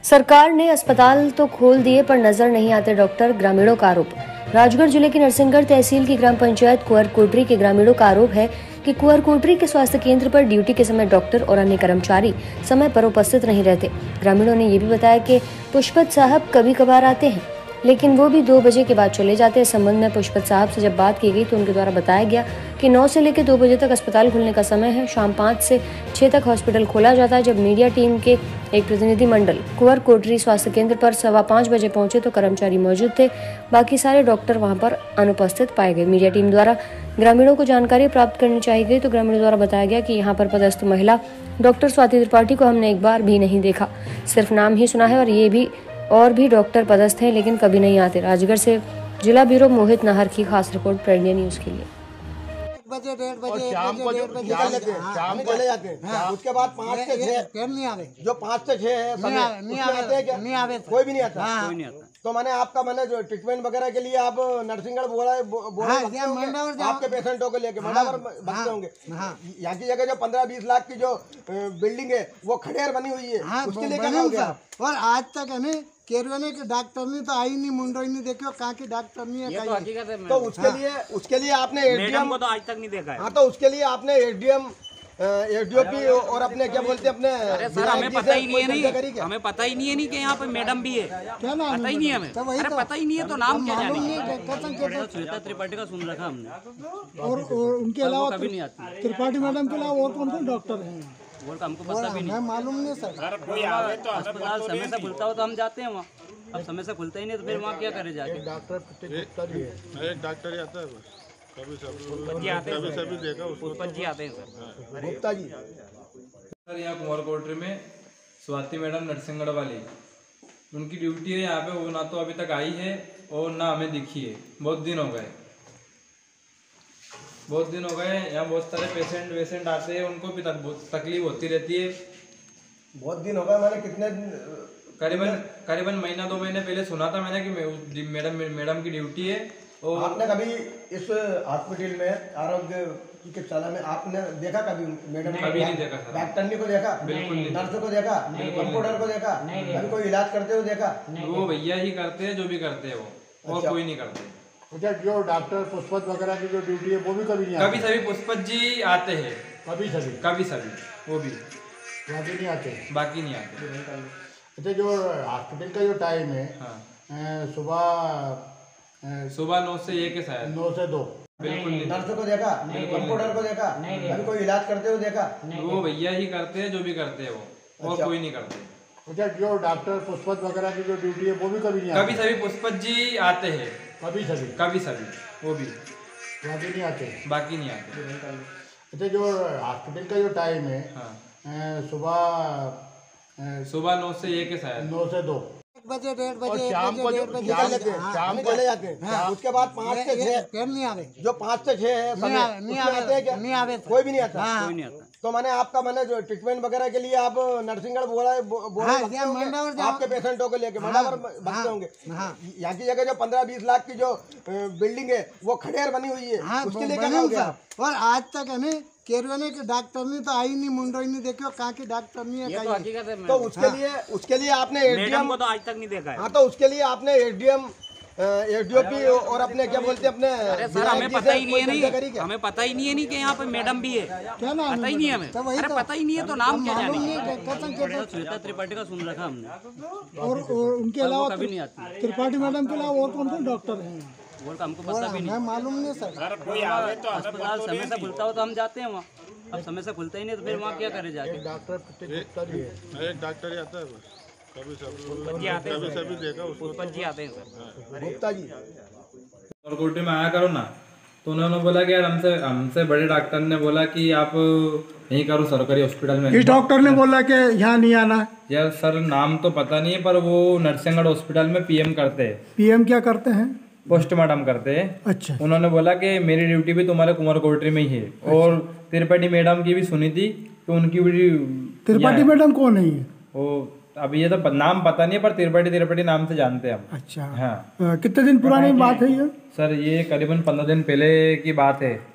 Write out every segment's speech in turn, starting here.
सरकार ने अस्पताल तो खोल दिए पर नजर नहीं आते डॉक्टर, ग्रामीणों का आरोप। राजगढ़ जिले की नरसिंहगढ़ तहसील की ग्राम पंचायत कुंवर कोटरी के ग्रामीणों का आरोप है कि कुंवर कोटरी के स्वास्थ्य केंद्र पर ड्यूटी के समय डॉक्टर और अन्य कर्मचारी समय पर उपस्थित नहीं रहते। ग्रामीणों ने ये भी बताया कि पुष्पत साहब कभी कभार आते हैं, लेकिन वो भी 2 बजे के बाद चले जाते हैं। इस संबंध में पुष्पत साहब से जब बात की गई तो उनके द्वारा बताया गया कि 9 से लेकर 2 बजे तक अस्पताल खुलने का समय है। शाम 5 से 6 तक हॉस्पिटल खोला जाता है। जब मीडिया टीम के एक प्रतिनिधि मंडल कुंवर कोटरी स्वास्थ्य केंद्र पर 5:15 बजे पहुंचे तो कर्मचारी मौजूद थे, बाकी सारे डॉक्टर वहां पर अनुपस्थित पाए गए। मीडिया टीम द्वारा ग्रामीणों को जानकारी प्राप्त करनी चाहिए गई तो ग्रामीणों द्वारा बताया गया कि यहाँ पर पदस्थ महिला डॉक्टर स्वाति त्रिपाठी को हमने एक बार भी नहीं देखा, सिर्फ नाम ही सुना है और भी डॉक्टर पदस्थ हैं लेकिन कभी नहीं आते। राजगढ़ से जिला ब्यूरो मोहित नाहर की खास रिपोर्ट प्रेडिया न्यूज के लिए। 1 बजे 1:30 बजे शाम को शाम को चले जाते हैं। हाँ। उसके बाद 5 से 6 फिर नहीं आवे, जो 5 से 6 है नहीं आवे, नहीं आवे, नहीं आवे, कोई भी नहीं आता। हाँ। कोई नहीं आता। तो मैंने आपका जो ट्रीटमेंट वगैरह के लिए आप नरसिंहगढ़ बोला आपके पेशेंटों को लेके मंडावर भगते होंगे। यहाँ की जगह जो 15-20 लाख की जो बिल्डिंग है वो खड़ेर बनी हुई है, उसके लिए क्या हो गया? और आज तक है ना केरवाने के डॉक्टर नहीं तो आई नहीं, मुंडो ही नहीं देखो कहाँ के डॉक्टर नहीं है। तो उसके लिए आपने एसडीएम को तो आज तक नहीं देखा है। हाँ, तो उसके लिए आपने एसडीओपी और अपने क्या बोलते हैं अपने सर हमें पता ही नहीं है, नहीं हमें पता ही नहीं है कि यहाँ पे मैडम भी है, क्या नाम पता ही नहीं है हमें। अरे पता ही नहीं है तो नाम क्या जाने। श्वेता त्रिपाठी का सुन रखा हमने, और उनके अलावा कभी नहीं आती त्रिपाठी मैडम के अलावा और कौन कौन डॉक्टर हैं वो हमको पता भी नहीं, मालूम नहीं सर। अस्पताल समय से खुलता हो तो हम जाते हैं वहाँ, अब समय से खुलता ही नहीं तो फिर वहाँ क्या करे जाके। एक डॉक्टर ही आता है कभी जी आते हैं सर, पुष्पत जी आते हैं सर। गुप्ता जी सर यहाँ कुंवर कोटरी में स्वाति मैडम नरसिंहगढ़ वाली उनकी ड्यूटी है यहाँ पे, वो ना तो अभी तक आई है और ना हमें दिखी है। बहुत दिन हो गए यहाँ बहुत सारे पेशेंट आते हैं, उनको भी तकलीफ होती रहती है। बहुत दिन हो गए, मैंने कितने करीबन महीना 2 महीने पहले सुना था मैंने कि मैडम की ड्यूटी है। और आपने कभी इस हॉस्पिटल में आरोग्य चिकित्सालय में आपने देखा कभी मैडम? कभी नहीं देखा सर। डॉक्टर को देखा? बिल्कुल नहीं। नर्स को देखा? कंप्यूटर को देखा? कभी कोई इलाज करते हुए देखा? वो भैया ही करते हैं जो भी करते हैं वो, और कोई नहीं करते। अच्छा, जो डॉक्टर पुष्पत वगैरह की जो ड्यूटी है वो भी कभी नहीं आते? कभी सभी पुष्पत जी आते हैं, कभी सभी वो भी, बाकी नहीं आते। बाकी नहीं आते। अच्छा, जो हॉस्पिटल का जो टाइम है सुबह 9 से 1 है शायद, 9 से 2। बिल्कुल नहीं। नर्स को देखा? कंप्यूटर को देखा? कभी कोई इलाज करते हुए देखा? वो भैया ही करते हैं जो भी करते हैं वो, और कोई नहीं करते। अच्छा, जो डॉक्टर पुष्पत वगैरह की जो ड्यूटी है वो भी कभी नहीं कभी सभी पुष्पत जी आते हैं, कभी सभी वो भी, बाकी नहीं आते। बाकी नहीं आते। अच्छा, जो हॉस्पिटल का जो टाइम है सुबह 9 से 1 है शायद, 9 से 2। 1 बजे 1:30 बजे शाम को शाम को चले जाते हैं। उसके बाद 5 से 6 फिर नहीं आवे, जो 5 से 6 है नहीं आवे, कोई भी नहीं आता। कोई नहीं आता। तो मैंने आपका जो ट्रीटमेंट वगैरह के लिए आप नरसिंहगढ़ बोला आपके पेशेंटों को लेके मंडावर भगते होंगे। यहाँ की जगह जो 15-20 लाख की जो बिल्डिंग है वो खड़ेर बनी हुई है, उसके लिए क्या हो गया? और आज तक है ना केरवाने के डॉक्टर नहीं तो आई नहीं, मुंडो ही नहीं देखो कहाँ के डॉक्टर नहीं है। तो उसके लिए आपने एसडीएम को तो आज तक नहीं देखा है। हाँ, तो उसके लिए आपने एसडीओपी और अपने क्या बोलते हैं अपने सर हमें पता ही नहीं है, नहीं हमें पता ही नहीं है कि यहाँ पे मैडम भी है, क्या नाम पता ही नहीं है हमें। अरे पता ही नहीं है तो नाम क्या जाने। श्वेता त्रिपाठी का सुन रखा हमने, और उनके अलावा कभी नहीं आती। त्रिपाठी मैडम के अलावा और कौन कौन डॉक्टर हैं वो हमको पता भी नहीं, मालूम नहीं सर। अस्पताल समय से खुलता हो तो हम जाते हैं वहाँ, अब समय से खुलता ही नहीं तो फिर वहाँ क्या करे जाके। एक डॉक्टर ही आता है कभी जी आते हैं सर, पुष्पत जी आते हैं सर। गुप्ता जी और कोर्ट में आया करो ना, तो उन्होंने बोला कि यार हमसे बड़े डॉक्टर ने बोला कि आप यहीं करो सरकारी हॉस्पिटल में। इस डॉक्टर ने बोला कि यहाँ नहीं आना। यार सर नाम तो पता नहीं है, पर वो नरसिंहगढ़ हॉस्पिटल में पीएम करते हैं। पीएम क्या करते हैं? पोस्टमार्टम करते हैं। अच्छा। उन्होंने बोला कि मेरी ड्यूटी भी तुम्हारे कुंवर कोटरी में ही है। अच्छा। और त्रिपाठी मैडम की भी सुनी थी तो उनकी भी। त्रिपाठी मैडम कौन है ये? वो अभी ये तो नाम पता नहीं है, पर त्रिपाठी नाम से जानते हैं हम। अच्छा। हाँ। कितने दिन पुरानी बात है ये? सर ये करीबन 15 दिन पहले की बात है।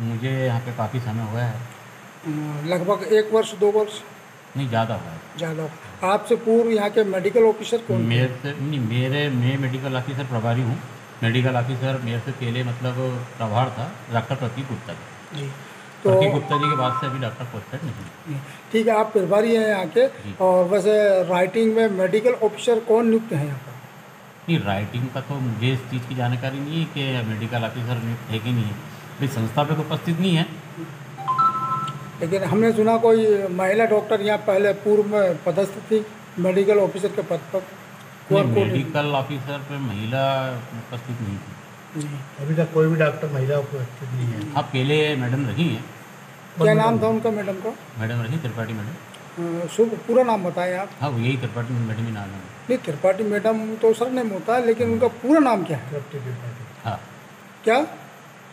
मुझे यहाँ पे काफ़ी समय हुआ है। लगभग 1 वर्ष 2 वर्ष? नहीं, ज़्यादा हुआ है। ज़्यादा। आपसे पूर्व यहाँ के मेडिकल ऑफिसर कौन? मैं मेडिकल ऑफिसर प्रभारी हूँ। मेडिकल ऑफिसर मेरे से पहले मतलब प्रभार था डॉक्टर प्रतीक गुप्ता जी। तो प्रतीक गुप्ता जी के बाद से अभी डॉक्टर पोस्टेड नहीं। ठीक है, आप प्रभारी हैं यहाँ के। और वैसे राइटिंग में मेडिकल ऑफिसर कौन नियुक्त है यहाँ पर? नहीं, राइटिंग का तो मुझे इस चीज़ की जानकारी नहीं है कि मेडिकल ऑफिसर नियुक्त है कि नहीं है, भाई संस्था पे तो उपस्थित नहीं है। लेकिन हमने सुना कोई महिला डॉक्टर यहाँ पहले पूर्व में पदस्थ थी मेडिकल ऑफिसर के पद पर। मेडिकल ऑफिसर पे महिला उपस्थित नहीं थी। अभी तक कोई भी डॉक्टर महिला उपस्थित नहीं है। हाँ, पहले मैडम रही हैं। क्या नाम था उनका मैडम का? मैडम रही त्रिपाठी मैडम। शुभ पूरा नाम बताएं आप। हाँ, वो यही त्रिपाठी मैडम ही नाम है। नहीं, त्रिपाठी मैडम तो सरनेम होता है, लेकिन उनका पूरा नाम क्या है? हाँ, क्या?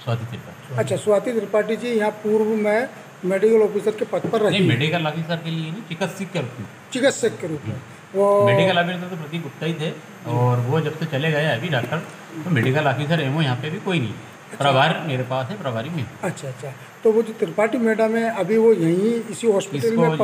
स्वाति त्रिपाठी। अच्छा, स्वाति त्रिपाठी जी यहाँ पूर्व में मेडिकल ऑफिसर के पद पर रही। नहीं, मेडिकल ऑफिसर के लिए नहीं, चिकित्सक के रूप में। चिकित्सक के रूप में वो मेडिकल ऑफिसर तो प्रतीक गुप्ता ही थे, और वो जब से चले गए अभी डॉक्टर, तो मेडिकल ऑफिसर एमओ यहाँ पे भी कोई नहीं। प्रभार मेरे पास है, प्रभारी में। अच्छा, तो वो जो त्रिपाठी मैडम है अभी वो यहीं इसी हॉस्पिटल में